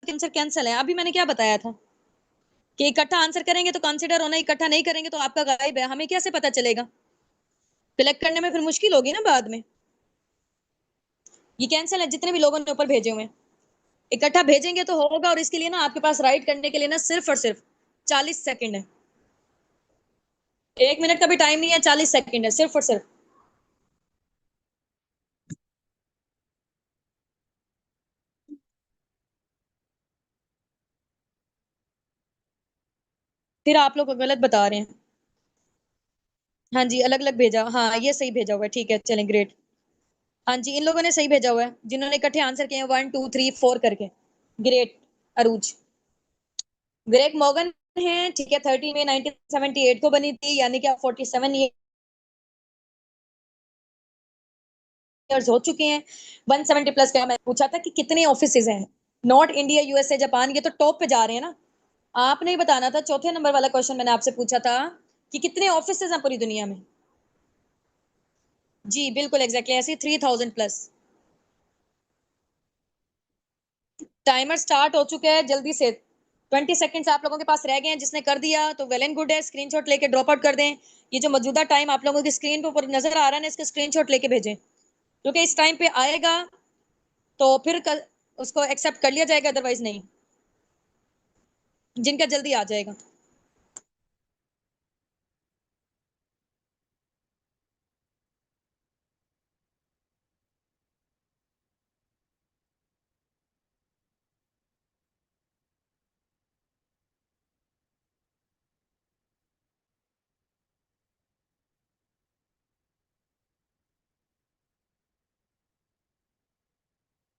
आंसर कैंसिल है। अभी मैंने क्या बताया था कि इकट्ठा आंसर करेंगे तो कंसिडर होना, इकट्ठा नहीं करेंगे तो आपका गायब है। हमें कैसे पता चलेगा? कलेक्ट करने में फिर मुश्किल होगी ना बाद में। ये कैंसिल है जितने भी लोगों ने ऊपर भेजे हुए हैं। इकट्ठा भेजेंगे तो होगा, और इसके लिए ना आपके पास राइट करने के लिए ना सिर्फ और सिर्फ 40 सेकंड है। 1 मिनट का भी टाइम नहीं है, 40 सेकंड है सिर्फ और सिर्फ। फिर आप लोग गलत बता रहे हैं। हाँ जी, अलग अलग भेजा। हाँ, ये सही भेजा हुआ है। ठीक है, चलें, ग्रेट। हाँ जी, इन लोगों ने सही भेजा हुआ है जिन्होंने इकट्ठे आंसर किए हैं 1 2 3 4 करके। ग्रेट। अरूज। ग्रेग मॉर्गन है। ठीक है, 30 मई 1978 को बनी थी, यानी कि आप 47 ईयर्स हो चुके हैं। 170 प्लस का। मैं पूछा था कि कितने ऑफिसेज हैं। नॉट इंडिया, यूएसए, जापान, ये तो टॉप पे जा रहे हैं ना। आपने ही बताना था। चौथे नंबर वाला क्वेश्चन मैंने आपसे पूछा था कि कितने ऑफिसेज हैं पूरी दुनिया में। जी बिल्कुल, एग्जैक्टली ऐसे 3000 प्लस। टाइमर स्टार्ट हो चुका है, जल्दी से। 20 सेकेंड्स आप लोगों के पास रह गए हैं। जिसने कर दिया तो वेल एंड गुड है, स्क्रीनशॉट लेके ड्रॉप आउट कर दें। ये जो मौजूदा टाइम आप लोगों की स्क्रीन पे ऊपर नजर आ रहा है ना, इसका स्क्रीनशॉट लेके भेजें, क्योंकि इस टाइम पे आएगा तो फिर उसको एक्सेप्ट कर लिया जाएगा, अदरवाइज नहीं। जिनका जल्दी आ जाएगा।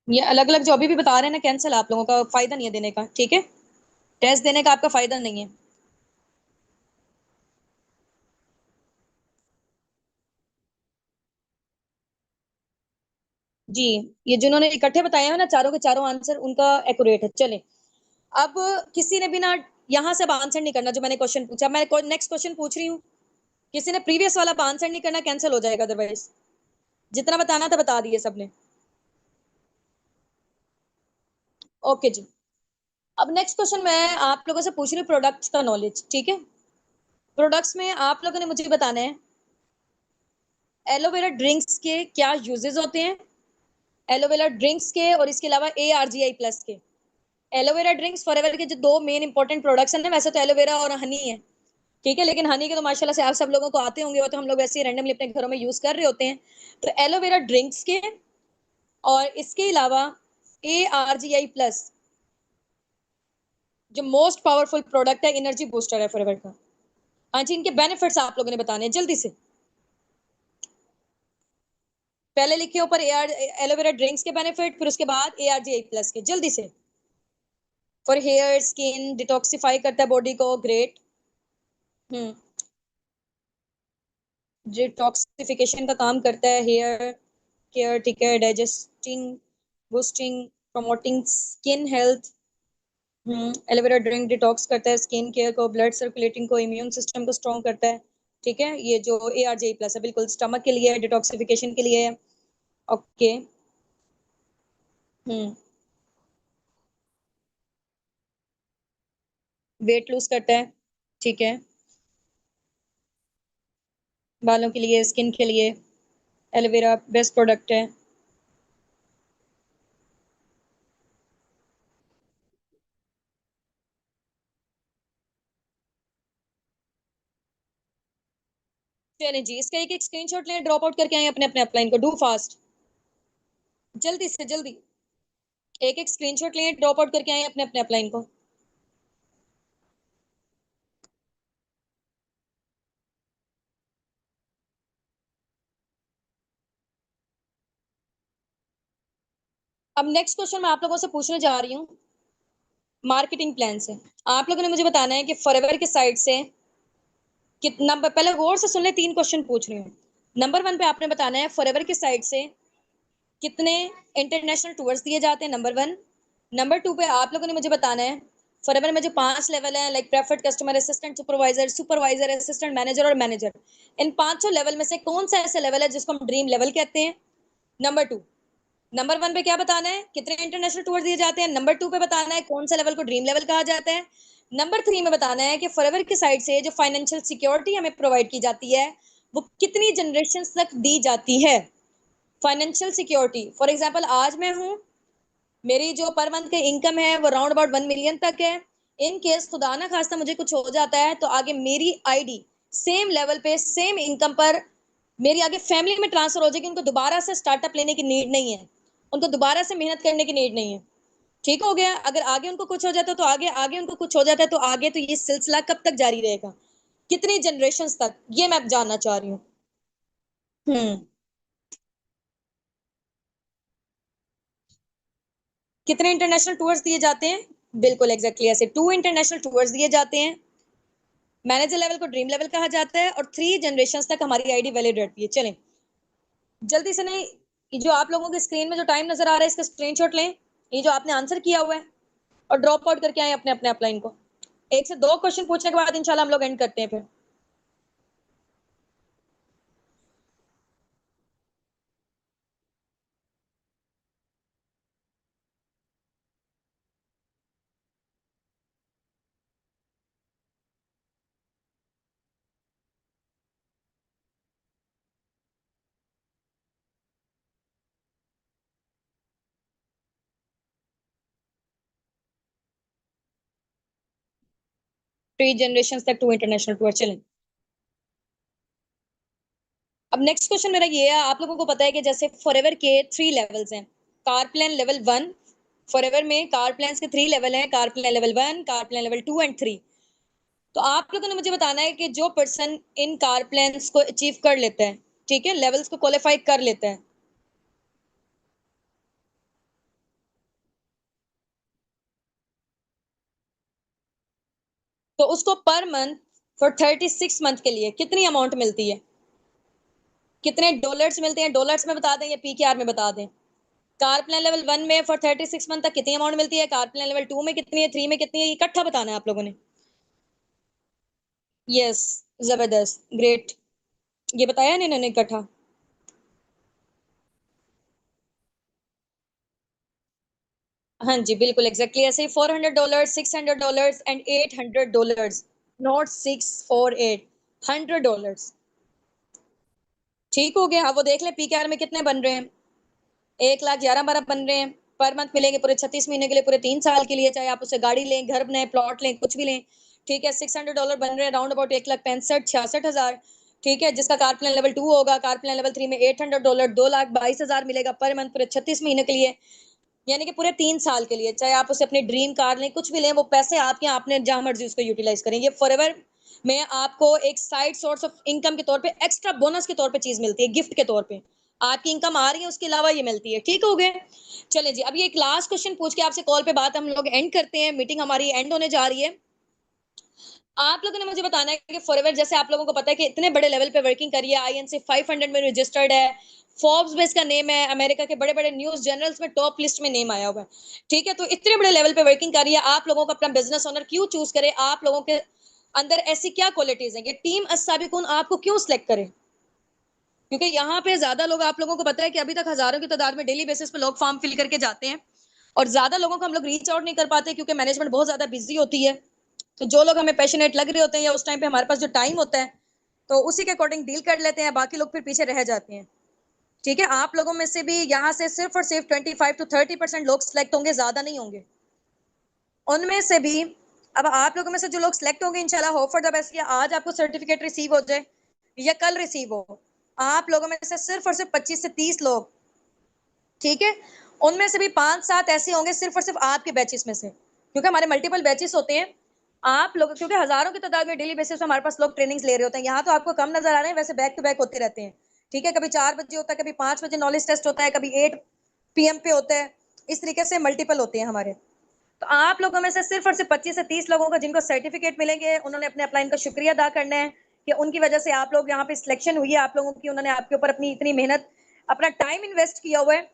ये अलग अलग जो अभी भी बता रहे हैं ना, कैंसिल। आप लोगों का फायदा नहीं है देने का, ठीक है। टेस्ट देने का आपका फायदा नहीं है। जी, ये जिन्होंने इकट्ठे बताए हैं ना चारों के चारों आंसर, उनका एक्यूरेट है। चले, अब किसी ने भी ना यहाँ से अब आंसर नहीं करना जो मैंने क्वेश्चन पूछा। मैं नेक्स्ट क्वेश्चन पूछ रही हूँ। किसी ने प्रीवियस वाला आंसर नहीं करना, कैंसिल हो जाएगा अदरवाइज। जितना बताना था बता दिए सबने। ओके जी। अब नेक्स्ट क्वेश्चन मैं आप लोगों से पूछ रही हूँ, प्रोडक्ट्स का नॉलेज, ठीक है। प्रोडक्ट्स में आप लोगों ने मुझे बताना है एलोवेरा ड्रिंक्स के क्या यूजेस होते हैं। एलोवेरा ड्रिंक्स के और इसके अलावा ARGI+ के। एलोवेरा ड्रिंक्स फॉरएवर के जो दो मेन इंपॉर्टेंट प्रोडक्ट्स हैं ना, वैसे तो एलोवेरा और हनी है, ठीक है, लेकिन हनी के तो माशाल्लाह से आप सब लोगों को आते होंगे, वो तो हम लोग वैसे ही रैंडमली अपने घरों में यूज कर रहे होते हैं। तो एलोवेरा ड्रिंक्स के और इसके अलावा ARGI+ जो मोस्ट पावरफुल प्रोडक्ट है, एनर्जी बूस्टर है फॉरएवर का। हाँ जी, इनके बेनिफिट्स आप लोगों ने बताने हैं जल्दी से। पहले लिखे ऊपर एलोवेरा ड्रिंक्स के बेनिफिट, फिर उसके बाद ARGI+ के, जल्दी से। फॉर हेयर, स्किन, डिटॉक्सिफाई करता है बॉडी को, ग्रेट। हम्म। डिटॉक्सिफिकेशन का काम करता है, हेयर केयर, ठीक है, digesting, boosting, promoting skin health. Aloe vera drink detox करता है स्किन केयर को, ब्लड सर्कुलेटिंग को, इम्यून सिस्टम को स्ट्रॉन्ग करता है, ठीक है। ये जो ARGI+ है बिल्कुल स्टमक के लिए है, डिटॉक्सिफिकेशन के लिए है। ओके। हम्म। वेट लूज करता है, ठीक है। बालों के लिए, स्किन के लिए एलोवेरा बेस्ट प्रोडक्ट है। चलें जी, इसका एक एक स्क्रीनशॉट लें, ड्रॉप आउट करके आए अपने अपने अपलाइन को, डू फास्ट, जल्दी से जल्दी। एक एक स्क्रीनशॉट लिए, ड्रॉप आउट करके आए अपने अपने अपलाइन को। अब नेक्स्ट क्वेश्चन मैं आप लोगों से पूछने जा रही हूँ मार्केटिंग प्लान से। आप लोगों ने मुझे बताना है कि फॉरएवर की साइड से कितना, पहले गौर से सुन ले, 3 क्वेश्चन पूछ रही हूँ। नंबर 1 पे आपने बताना है फॉरएवर की साइड से कितने इंटरनेशनल टूर्स दिए जाते हैं, नंबर 1। नंबर 2 पे आप लोगों ने मुझे बताना है फॉरएवर में जो 5 लेवल है, like preferred customer, assistant, supervisor, supervisor, assistant manager और मैनेजर, इन पांचों लेवल में से कौन सा ऐसा लेवल है जिसको हम ड्रीम लेवल कहते हैं। नंबर 2, नंबर 1 पे क्या बताना है, कितने इंटरनेशनल टूर दिए जाते हैं। नंबर 2 पे बताना है कौन सा लेवल को ड्रीम लेवल कहा जाता है। नंबर 3 में बताना है कि फॉरएवर की साइड से जो फाइनेंशियल सिक्योरिटी हमें प्रोवाइड की जाती है वो कितनी जनरेशन तक दी जाती है। फाइनेंशियल सिक्योरिटी, फॉर एग्जाम्पल आज मैं हूँ, मेरी जो पर मंथ की इनकम है वो राउंड अबाउट 1 मिलियन तक है। इन केस खुदा ना खास्ता मुझे कुछ हो जाता है तो आगे मेरी आईडी सेम लेवल पे सेम इनकम पर मेरी आगे फैमिली में ट्रांसफर हो जाएगी। उनको दोबारा से स्टार्टअप लेने की नीड नहीं है, उनको दोबारा से मेहनत करने की नीड नहीं है। ठीक हो गया। अगर आगे उनको कुछ हो जाता है तो आगे आगे उनको कुछ हो जाता है तो आगे, तो ये सिलसिला कब तक जारी रहेगा, कितनी जनरेशन तक, ये मैं जानना चाह रही हूँ। हम्म। कितने इंटरनेशनल टूर्स दिए जाते हैं, बिल्कुल एग्जैक्टली ऐसे 2 इंटरनेशनल टूर्स दिए जाते हैं। मैनेजर लेवल को ड्रीम लेवल कहा जाता है और 3 जनरेशन तक हमारी आईडी वैलिड रहती है। चलें जल्दी से, नहीं ये जो आप लोगों के स्क्रीन में जो टाइम नजर आ रहा है इसका स्क्रीनशॉट लें, ये जो आपने आंसर किया हुआ है, और ड्रॉप आउट करके आए अपने अपने अपलाइन को। 1 से 2 क्वेश्चन पूछने के बाद इंशाल्लाह हम लोग एंड करते हैं फिर। 3 जनरेशन तक 2 इंटरनेशनल टूर। चलें अब नेक्स्ट क्वेश्चन मेरा ये है, आप लोगों को पता है कि जैसे फॉरएवर के 3 लेवल्स हैं। कार प्लान लेवल 1, फॉरएवर में कार प्लान के 3 लेवल हैं, car plan level 1, car plan level 2 and 3। तो आप लोगों ने मुझे बताना है कि जो पर्सन इन कार प्लान्स को अचीव कर लेता है, ठीक है, लेवल्स को क्वालिफाई कर लेता है, तो उसको पर मंथ फॉर 36 मंथ के लिए कितनी अमाउंट मिलती है, कितने डॉलर्स मिलते हैं, डॉलर्स में बता दें या पीकेआर में बता दें। कार प्लान लेवल 1 में फॉर 36 मंथ तक कितनी अमाउंट मिलती है, कार प्लान लेवल 2 में कितनी है, 3 में कितनी है, ये इकट्ठा बताना है आप लोगों ने। यस, जबरदस्त, ग्रेट। ये बताया नहीं इन्होंने इकट्ठा। हाँ जी बिल्कुल एग्जैक्टली ऐसे ही, $400, $600 एंड $800, नॉट 648, $100। ठीक हो गया। अब वो देख ले पीकेआर में कितने बन रहे हैं, 1,11,12 बन रहे हैं। पर मंथ मिलेंगे पूरे 36 महीने के लिए, पूरे 3 साल के लिए, चाहे आप उसे गाड़ी लें, घर बनाए, प्लॉट लें, कुछ भी लें। ठीक है, $600 बन रहे हैं, राउंड अबाउट 1,65,66,000। ठीक है, जिसका कार प्लान लेवल 2 होगा, कार प्लान लेवल 3 में $800, 2,22,000 मिलेगा पर मंथ पूरे 36 महीने के लिए, यानी कि पूरे 3 साल के लिए। चाहे आप उसे अपनी ड्रीम कार लें, कुछ भी लें, वो पैसे आपके, आपने जहां मर्जी उसको यूटिलाइज करें। ये फॉरएवर में आपको एक साइड सोर्स ऑफ इनकम के तौर पे, एक्स्ट्रा बोनस के तौर पे चीज मिलती है, गिफ्ट के तौर पे आपकी इनकम आ रही है, उसके अलावा ये मिलती है। ठीक हो गए। चले जी, अब ये एक लास्ट क्वेश्चन पूछ के आपसे कॉल पे बात हम लोग एंड करते हैं, मीटिंग हमारी एंड होने जा रही है। आप लोगों ने मुझे बताना है कि फॉरएवर, जैसे आप लोगों को पता है कि इतने बड़े लेवल पे वर्किंग करी है, आईएनसी 500 में रजिस्टर्ड है, फोर्ब्स में इसका नेम है, अमेरिका के बड़े बड़े न्यूज जर्नल्स में टॉप लिस्ट में नेम आया हुआ है। ठीक है, तो इतने बड़े लेवल पे वर्किंग करी है, आप लोगों को अपना बिजनेस ओनर क्यों चूज करे, आप लोगों के अंदर ऐसी क्या क्वालिटीज है कि टीम अस्साबिकुन आपको क्यों सिलेक्ट करे। क्योंकि यहाँ पे ज्यादा लोग, आप लोगों को पता है कि अभी तक हजारों की तादाद में डेली बेसिस पे लोग फॉर्म फिल करके जाते हैं, और ज्यादा लोगों को हम लोग रीच आउट नहीं कर पाते क्योंकि मैनेजमेंट बहुत ज्यादा बिजी होती है। तो जो लोग हमें पैशनेट लग रहे होते हैं या उस टाइम पे हमारे पास जो टाइम होता है, तो उसी के अकॉर्डिंग डील कर लेते हैं, बाकी लोग फिर पीछे रह जाते हैं। ठीक है, आप लोगों में से भी यहाँ से सिर्फ और सिर्फ 25 to 30% लोग सिलेक्ट होंगे, ज्यादा नहीं होंगे। उनमें से भी, अब आप लोगों में से जो लोग सिलेक्ट होंगे इंशाल्लाह, होप फॉर द बेस्ट, या आज आपको सर्टिफिकेट रिसीव हो जाए या कल रिसीव हो, आप लोगों में से सिर्फ और सिर्फ 25 से 30 लोग, ठीक है, उनमें से भी 5-7 ऐसे होंगे सिर्फ और सिर्फ आपके बैचेस में से, क्योंकि हमारे मल्टीपल बैचेस होते हैं। आप लोग, क्योंकि हजारों की तादाद में डेली बेसिस पे हमारे पास लोग ट्रेनिंग्स ले रहे होते हैं। यहाँ तो आपको कम नजर आ रहे हैं, वैसे बैक टू बैक होते रहते हैं। ठीक है, कभी 4 बजे होता है, कभी 5 बजे नॉलेज टेस्ट होता है, कभी 8 PM पे होता है। इस तरीके से मल्टीपल होते हैं हमारे। तो आप लोगों में से सिर्फ और सिर्फ 25 से 30 लोगों को जिनको सर्टिफिकेट मिलेंगे, उन्होंने अपने अपलाइन का शुक्रिया अदा करना है कि उनकी वजह से आप लोग यहाँ पे सिलेक्शन हुई है आप लोगों की, उन्होंने आपके ऊपर अपनी इतनी मेहनत, अपना टाइम इन्वेस्ट किया हुआ है।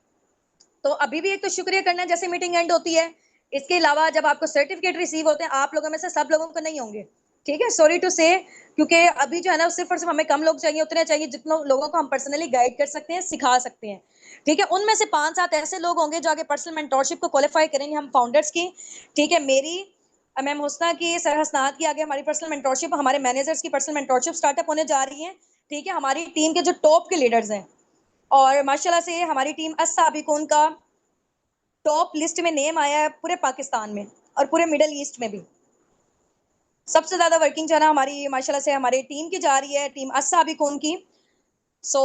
तो अभी भी एक तो शुक्रिया करना है जैसे मीटिंग एंड होती है। इसके अलावा जब आपको सर्टिफिकेट रिसीव होते हैं, आप लोगों में से सब लोगों को नहीं होंगे, ठीक है, सॉरी टू से, क्योंकि अभी जो है ना सिर्फ और सिर्फ हमें कम लोग चाहिए, उतने चाहिए जितने लोगों को हम पर्सनली गाइड कर सकते हैं, सिखा सकते हैं। ठीक है, उनमें से 5-7 ऐसे लोग होंगे जो आगे पर्सनल मेंटोरशिप को क्वालिफाई करेंगे हम फाउंडर्स की। ठीक है, मेरी मैम हुस्ना की, सर हसनात की आगे हमारी पर्सनल मेंटोरशिप, हमारे मैनेजर्स की पर्सनल मेंटोरशिप स्टार्टअप होने जा रही है। ठीक है, हमारी टीम के जो टॉप के लीडर्स हैं, और माशाल्लाह से हमारी टीम अस्साबिकून का टॉप लिस्ट में नेम आया है पूरे पाकिस्तान में और पूरे मिडल ईस्ट में भी। सबसे ज्यादा वर्किंग जो है ना हमारी माशाल्लाह से हमारी टीम की जा रही है, टीम अस्साबिकून की। सो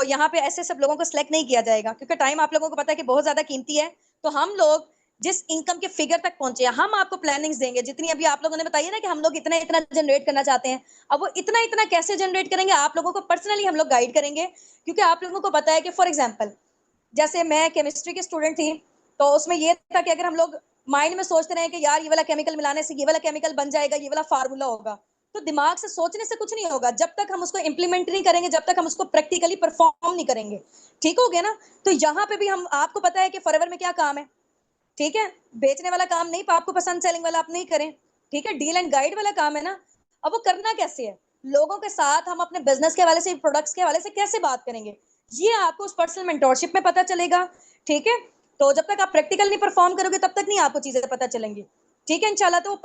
यहाँ पे ऐसे सब लोगों को सिलेक्ट नहीं किया जाएगा, क्योंकि टाइम आप लोगों को पता है कि बहुत ज्यादा कीमती है। तो हम लोग जिस इनकम के फिगर तक पहुंचे, हम आपको प्लानिंग्स देंगे जितनी अभी आप लोगों ने बताई है ना कि हम लोग इतना इतना जनरेट करना चाहते हैं। अब वो इतना इतना कैसे जनरेट करेंगे, आप लोगों को पर्सनली हम लोग गाइड करेंगे, क्योंकि आप लोगों को पता है कि फॉर एग्जाम्पल जैसे मैं केमिस्ट्री की स्टूडेंट थी, तो उसमें ये था कि अगर हम लोग माइंड में सोचते रहे कि यार ये वाला केमिकल मिलाने से ये वाला केमिकल बन जाएगा, ये वाला फार्मूला होगा, तो दिमाग से सोचने से कुछ नहीं होगा जब तक हम उसको इम्प्लीमेंट नहीं करेंगे, जब तक हम उसको प्रैक्टिकली परफॉर्म नहीं करेंगे। ठीक हो गया ना? तो यहाँ पे भी हम, आपको पता है कि फॉरएवर में क्या काम है, ठीक है, बेचने वाला काम नहीं, आपको पसंद सेलिंग वाला आप नहीं करें, ठीक है, डील एंड गाइड वाला काम है ना। अब वो करना कैसे है, लोगों के साथ हम अपने बिजनेस के हवाले से, प्रोडक्ट्स के हवाले से कैसे बात करेंगे, ये आपको उस पर्सनल मेंटोरशिप में पता चलेगा। ठीक है, तो जब तक आप प्रैक्टिकल नहीं परफॉर्म करोगे तब तक नहीं आपको चीजें पता चलेंगी। ठीक है, इंशाल्लाह। तो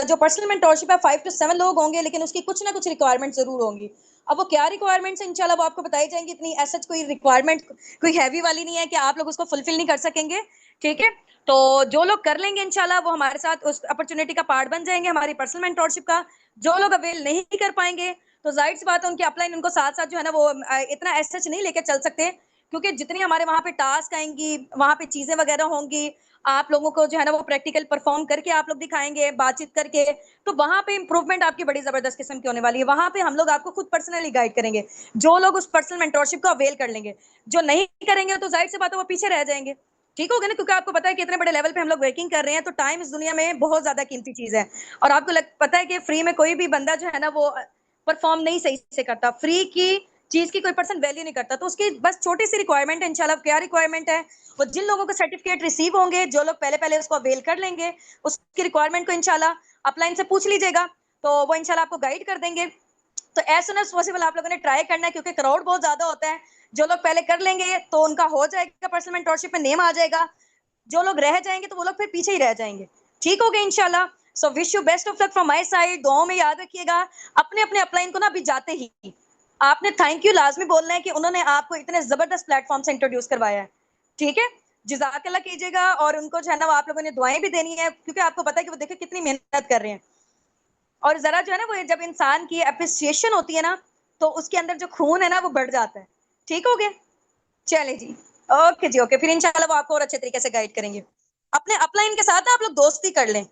जो पर्सनल मेंटोरशिप है 5 to 7 लोग होंगे, लेकिन उसकी कुछ ना कुछ रिक्वायरमेंट जरूर होंगी। अब वो क्या रिक्वायरमेंट्स है इंशाल्लाह वो आपको बताई जाएंगी। इतनी ऐसा कोई रिक्वायरमेंट कोई हैवी वाली नहीं है कि आप लोग उसको फुलफिल नहीं कर सकेंगे। ठीक है, तो जो लोग कर लेंगे इंशाल्लाह वो हमारे साथ उस अपॉर्चुनिटी का पार्ट बन जाएंगे, हमारी पर्सनल मेंटोरशिप का। जो लोग अवेल नहीं कर पाएंगे तो जाहिर सी बात है उनकी अपलाइन उनको साथ साथ जो है ना वो इतना एसएच नहीं लेके चल सकते, क्योंकि जितनी हमारे वहां पे टास्क आएंगी, वहां पे चीजें वगैरह होंगी, आप लोगों को जो है ना वो प्रैक्टिकल परफॉर्म करके आप लोग दिखाएंगे, बातचीत करके, तो वहां पे इंप्रूवमेंट आपकी बड़ी जबरदस्त किस्म की होने वाली है। वहां पे हम लोग आपको खुद पर्सनली गाइड करेंगे, जो लोग उस पर्सनल मेंटोरशिप को अवेल कर लेंगे। जो नहीं करेंगे तो जाहिर सी बात है वो पीछे रह जाएंगे। ठीक हो गया ना? क्योंकि आपको पता है कि इतने बड़े लेवल पे हम लोग वर्किंग कर रहे हैं, तो टाइम इस दुनिया में बहुत ज्यादा कीमती चीज है। और आपको पता है कि फ्री में कोई भी बंदा जो है ना वो परफॉर्म नहीं सही से करता, फ्री की चीज की कोई पर्सन वैल्यू नहीं करता। तो उसकी बस छोटी सी रिक्वायरमेंट है इंशाल्लाह। क्या रिक्वायरमेंट है? वो जिन लोगों को सर्टिफिकेट रिसीव होंगे, जो लोग पहले पहले उसको अवेल कर लेंगे, उसकी रिक्वायरमेंट को इंशाल्लाह अपलाइन से पूछ लीजिएगा, तो वो इंशाल्लाह आपको गाइड कर देंगे। तो एज सुन एज पॉसिबल आप लोगों ने ट्राई करना है, क्योंकि क्राउड बहुत ज्यादा होता है। जो लोग पहले कर लेंगे तो उनका हो जाएगा, पर्सनल मेंटोरशिप में नेम आ जाएगा। जो लोग रह जाएंगे तो वो लोग फिर पीछे ही रह जाएंगे। ठीक हो गया इंशाल्लाह। So wish you best of luck from my side. दुआओं में याद रखिएगा। अपने अपने अपलाइन को ना अभी जाते ही आपने थैंक यू लाजमी बोलना है कि उन्होंने आपको इतने जबरदस्त प्लेटफॉर्म से इंट्रोड्यूस करवाया है। ठीक है, जजाकल्ला कीजिएगा। और उनको जो है ना आप लोगों ने दुआएं भी देनी है, क्योंकि आपको पता है कि वो देखिए कितनी मेहनत कर रहे हैं। और जरा जो है ना वो जब इंसान की अप्रिसिएशन होती है ना, तो उसके अंदर जो खून है ना वो बढ़ जाता है। ठीक हो गया? चले जी, ओके जी, ओके। फिर इंशाल्लाह वो आपको और अच्छे तरीके से गाइड करेंगे। अपने अपलाइन के साथ आप लोग दोस्ती कर लें,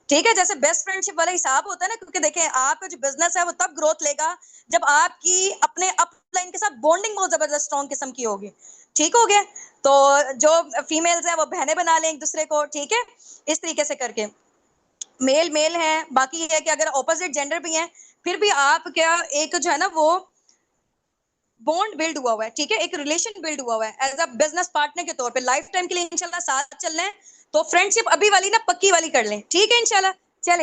ठीक है, जैसे बेस्ट फ्रेंडशिप वाला हिसाब होता है ना, क्योंकि देखें आपका जो बिजनेस है वो तब ग्रोथ लेगा जब आपकी अपने अपलाइन के साथ बॉन्डिंग बहुत जबरदस्त स्ट्रॉन्ग किस्म की होगी। ठीक हो गया? तो जो फीमेल्स हैं वो बहनें बना लें एक दूसरे को, ठीक है, इस तरीके से करके। मेल मेल है, बाकी ये है कि अगर ऑपोजिट जेंडर भी हैं फिर भी आप क्या एक जो है ना वो बॉन्ड बिल्ड हुआ हुआ है, ठीक है, एक रिलेशन बिल्ड हुआ हुआ है एज अ बिजनेस पार्टनर के तौर पे, लाइफ टाइम के लिए इंशाल्लाह साथ चल रहे हैं। तो फ्रेंडशिप अभी वाली ना पक्की वाली कर लें, ठीक है इंशाल्लाह।